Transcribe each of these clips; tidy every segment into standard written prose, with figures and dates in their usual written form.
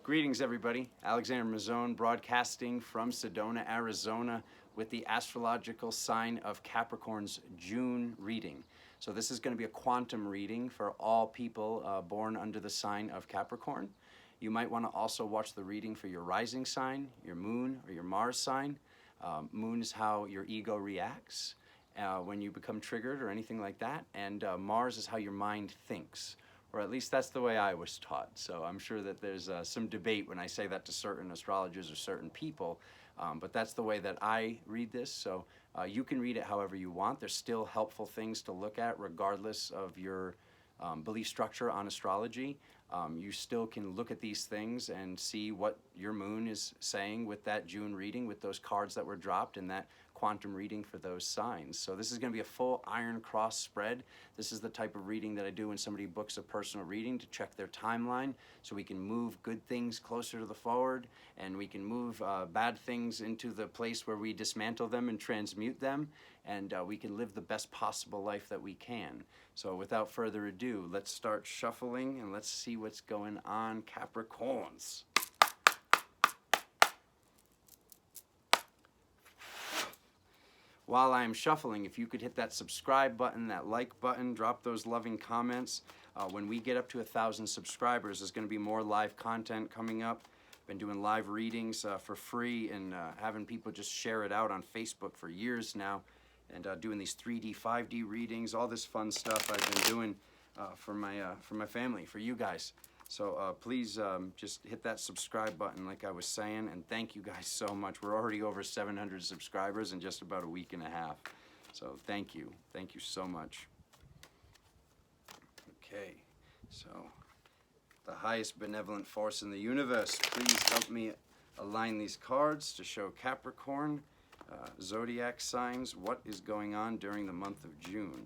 Greetings, everybody. Alexander Mazzone broadcasting from Sedona, Arizona with the astrological sign of Capricorn's June reading. So this is going to be a quantum reading for all people born under the sign of Capricorn. You might want to also watch the reading for your rising sign, your moon, or your Mars sign. Moon is how your ego reacts when you become triggered or anything like that. And Mars is how your mind thinks. Or at least that's the way I was taught. So I'm sure that there's some debate when I say that to certain astrologers or certain people, but that's the way that I read this. So you can read it however you want. There's still helpful things to look at regardless of your belief structure on astrology. You still can look at these things and see what your moon is saying with that June reading, with those cards that were dropped in that quantum reading for those signs. So this is going to be a full Iron Cross spread. This is the type of reading that I do when somebody books a personal reading to check their timeline, so we can move good things closer to the forward, and we can move bad things into the place where we dismantle them and transmute them, and we can live the best possible life that we can. So without further ado, let's start shuffling and let's see what's going on, Capricorns. While I'm shuffling, if you could hit that subscribe button, that like button, drop those loving comments. When we get up to 1,000 subscribers, there's going to be more live content coming up. Been doing live readings for free and having people just share it out on Facebook for years now, and doing these 3D, 5D readings, all this fun stuff I've been doing for my family, for you guys. So please just hit that subscribe button like I was saying, and thank you guys so much. We're already over 700 subscribers in just about a week and a half. So thank you so much. Okay, so the highest benevolent force in the universe, please help me align these cards to show Capricorn, zodiac signs, what is going on during the month of June.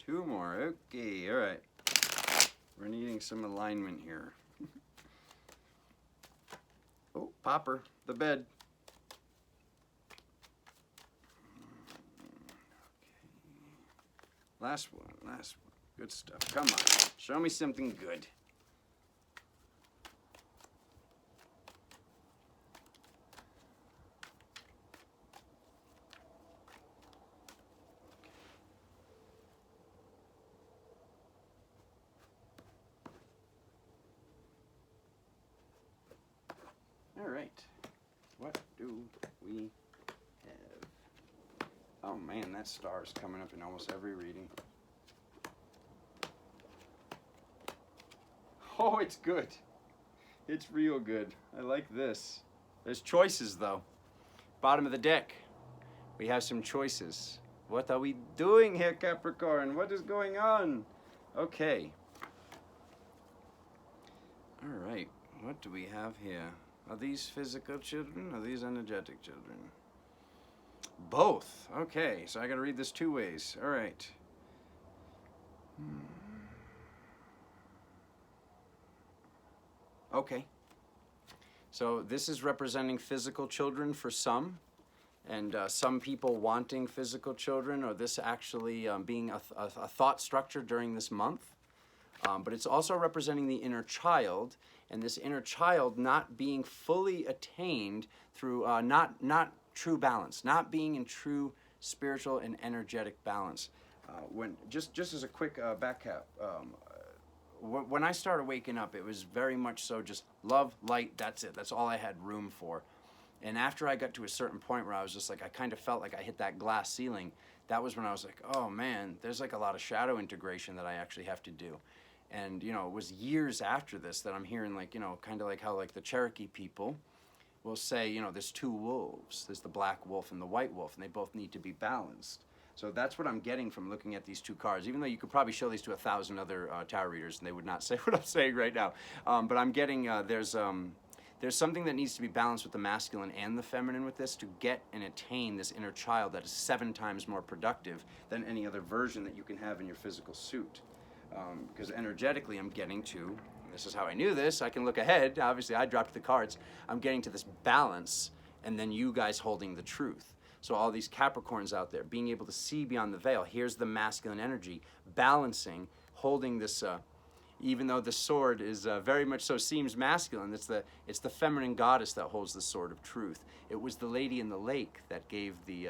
Two more, okay, all right. We're needing some alignment here. Oh, popper, the bed. Okay. Last one. Good stuff. Come on, show me something good. All right, what do we have? Oh man, that star is coming up in almost every reading. Oh, it's good. It's real good. I like this. There's choices though. Bottom of the deck, we have some choices. What are we doing here, Capricorn? What is going on? Okay. All right, what do we have here? Are these physical children? Are these energetic children? Both. Okay, so I gotta read this two ways. All right. Okay. So this is representing physical children for some, and some people wanting physical children, or this actually being a thought structure during this month. But it's also representing the inner child, and this inner child not being fully attained through not true balance, not being in true spiritual and energetic balance. Just as a quick back cap, when I started waking up, it was very much so just love, light, that's it. That's all I had room for. And after I got to a certain point where I was just like, I kind of felt like I hit that glass ceiling, that was when I was like, oh man, there's like a lot of shadow integration that I actually have to do. And, you know, it was years after this that I'm hearing, like, you know, kind of like how, like, the Cherokee people will say, you know, there's two wolves. There's the black wolf and the white wolf, and they both need to be balanced. So that's what I'm getting from looking at these two cards, even though you could probably show these to 1,000 other tarot readers, and they would not say what I'm saying right now. But I'm getting, there's something that needs to be balanced with the masculine and the feminine with this to get and attain this inner child that is 7 times more productive than any other version that you can have in your physical suit. because energetically I'm getting to, this is how I knew this, I can look ahead, obviously I dropped the cards, I'm getting to this balance, and then you guys holding the truth. So all these Capricorns out there, being able to see beyond the veil, here's the masculine energy, balancing, holding this, even though the sword is very much so seems masculine, it's the feminine goddess that holds the sword of truth. It was the lady in the lake that gave the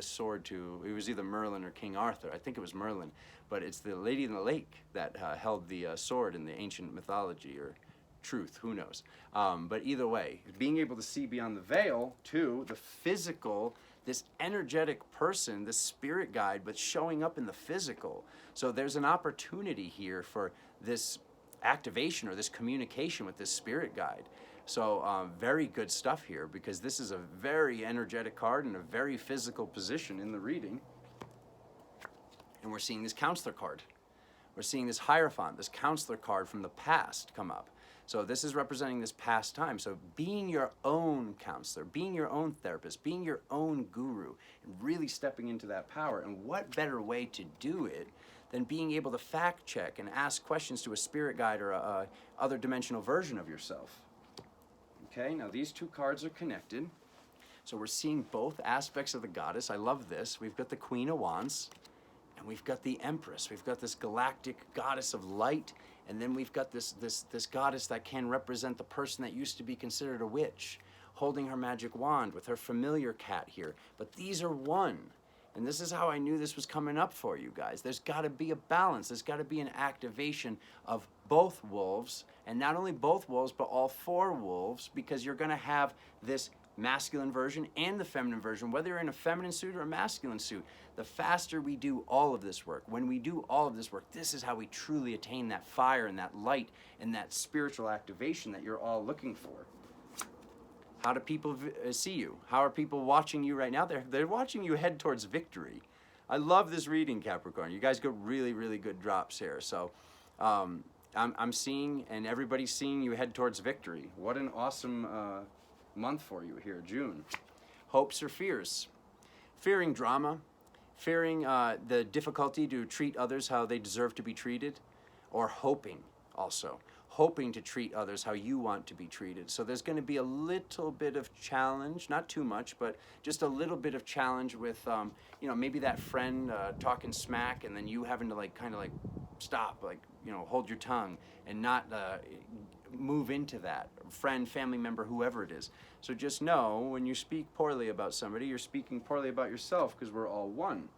sword to, it was either Merlin or King Arthur, I think it was Merlin, but it's the lady in the lake that held the sword in the ancient mythology, or truth, who knows. But either way, being able to see beyond the veil to the physical, this energetic person, this spirit guide, but showing up in the physical. So there's an opportunity here for this activation or this communication with this spirit guide. So very good stuff here, because this is a very energetic card and a very physical position in the reading. And we're seeing this counselor card. We're seeing this Hierophant, this counselor card from the past come up. So this is representing this past time. So being your own counselor, being your own therapist, being your own guru, and really stepping into that power. And what better way to do it than being able to fact check and ask questions to a spirit guide or a other dimensional version of yourself. Okay, now these two cards are connected. So we're seeing both aspects of the goddess. I love this. We've got the Queen of Wands, and we've got the Empress. We've got this galactic goddess of light, and then we've got this goddess that can represent the person that used to be considered a witch, holding her magic wand with her familiar cat here. But these are one. And this is how I knew this was coming up for you guys. There's got to be a balance. There's got to be an activation of both wolves, and not only both wolves, but all four wolves, because you're going to have this masculine version and the feminine version, whether you're in a feminine suit or a masculine suit. The faster we do all of this work, when we do all of this work, this is how we truly attain that fire and that light and that spiritual activation that you're all looking for. How do people see you? How are people watching you right now? They're watching you head towards victory. I love this reading, Capricorn. You guys got really, really good drops here. So I'm seeing, and everybody's seeing you head towards victory. What an awesome month for you here, June. Hopes or fears? Fearing drama, fearing the difficulty to treat others how they deserve to be treated, or hoping also. Hoping to treat others how you want to be treated. So there's going to be a little bit of challenge, not too much, but just a little bit of challenge with, you know, maybe that friend talking smack, and then you having to kind of stop, hold your tongue and not move into that. Friend, family member, whoever it is. So just know when you speak poorly about somebody, you're speaking poorly about yourself, because we're all one.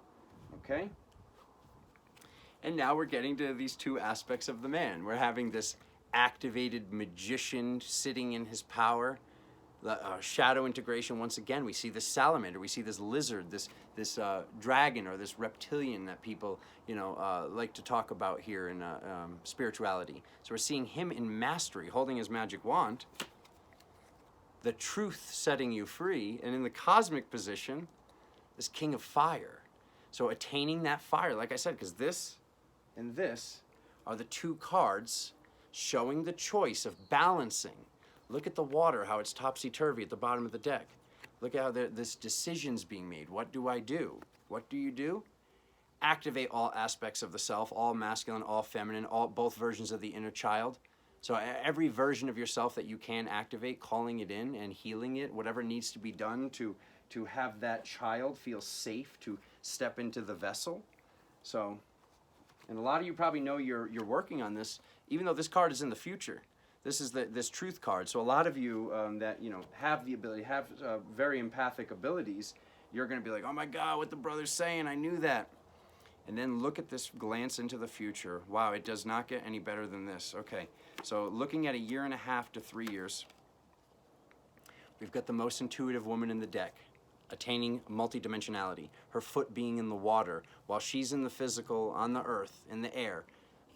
Okay? And now we're getting to these two aspects of the man. We're having this activated magician sitting in his power, the shadow integration. Once again, we see this salamander, we see this lizard, this dragon or this reptilian that people like to talk about here in spirituality. So we're seeing him in mastery, holding his magic wand, the truth setting you free, and in the cosmic position, this king of fire. So attaining that fire, like I said, because this and this are the two cards showing the choice of balancing. Look at the water, how it's topsy-turvy at the bottom of the deck. Look at how this decision's being made. What do I do? What do you do? Activate all aspects of the self, all masculine, all feminine, both versions of the inner child. So every version of yourself that you can activate, calling it in and healing it, whatever needs to be done to have that child feel safe to step into the vessel. So, and a lot of you probably know you're working on this, even though this card is in the future. This is this truth card. So a lot of you that have the ability, have very empathic abilities, you're going to be like, oh my God, what the brother's saying, I knew that. And then look at this glance into the future. Wow, it does not get any better than this. Okay, so looking at 1.5 to 3 years, we've got the most intuitive woman in the deck, attaining multidimensionality, her foot being in the water, while she's in the physical, on the earth, in the air,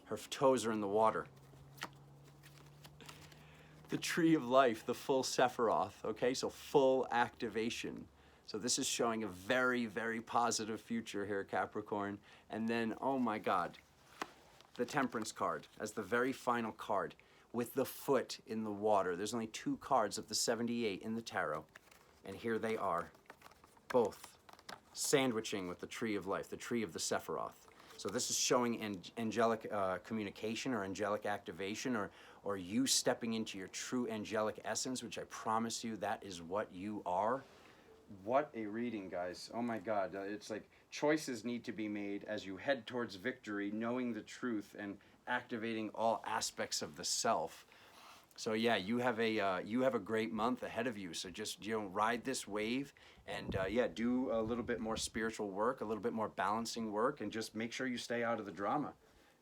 her toes are in the water. The tree of life, the full Sephiroth, okay, so full activation. So this is showing a very, very positive future here, Capricorn. And then, oh my God, the Temperance card as the very final card with the foot in the water. There's only 2 cards of the 78 in the tarot, and here they are, both sandwiching with the tree of life, the tree of the Sephiroth. So this is showing angelic communication or angelic activation, or you stepping into your true angelic essence, which I promise you that is what you are. What a reading, guys. Oh my God. It's like choices need to be made as you head towards victory, knowing the truth and activating all aspects of the self. So yeah, you have a great month ahead of you. So just, you know, ride this wave, and yeah, do a little bit more spiritual work, a little bit more balancing work, and just make sure you stay out of the drama.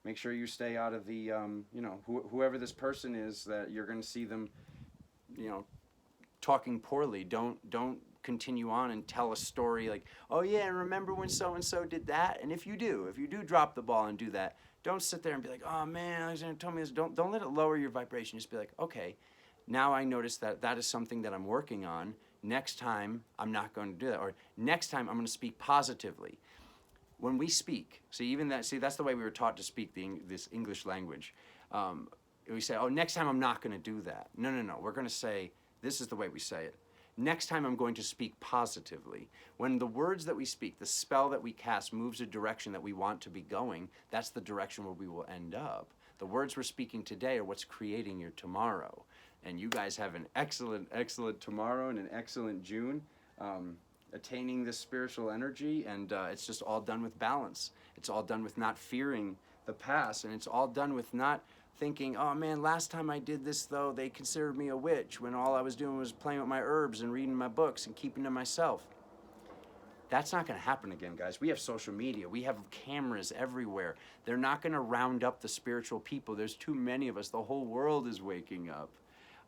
Make sure you stay out of the you know, whoever this person is that you're going to see them, you know, talking poorly. Don't continue on and tell a story like, oh yeah, remember when so and so did that? And if you do drop the ball and do that, don't sit there and be like, oh man, Alexander told me this. Don't let it lower your vibration. Just be like, okay, now I notice that that is something that I'm working on. Next time I'm not going to do that, or next time I'm going to speak positively. When we speak, that's the way we were taught to speak this English language. We say, oh, next time I'm not going to do that. No. We're going to say, this is the way we say it. Next time I'm going to speak positively. When the words that we speak, the spell that we cast moves a direction that we want to be going, that's the direction where we will end up. The words we're speaking today are what's creating your tomorrow. And you guys have an excellent, excellent tomorrow and an excellent June. Attaining this spiritual energy, and it's just all done with balance. It's all done with not fearing the past, and it's all done with not thinking, oh man, last time I did this though, they considered me a witch, when all I was doing was playing with my herbs and reading my books and keeping to myself. That's not going to happen again, guys. We have social media. We have cameras everywhere. They're not going to round up the spiritual people. There's too many of us. The whole world is waking up.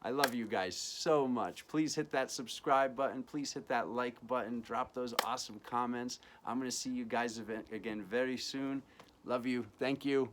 I love you guys so much. Please hit that subscribe button. Please hit that like button. Drop those awesome comments. I'm going to see you guys again very soon. Love you. Thank you.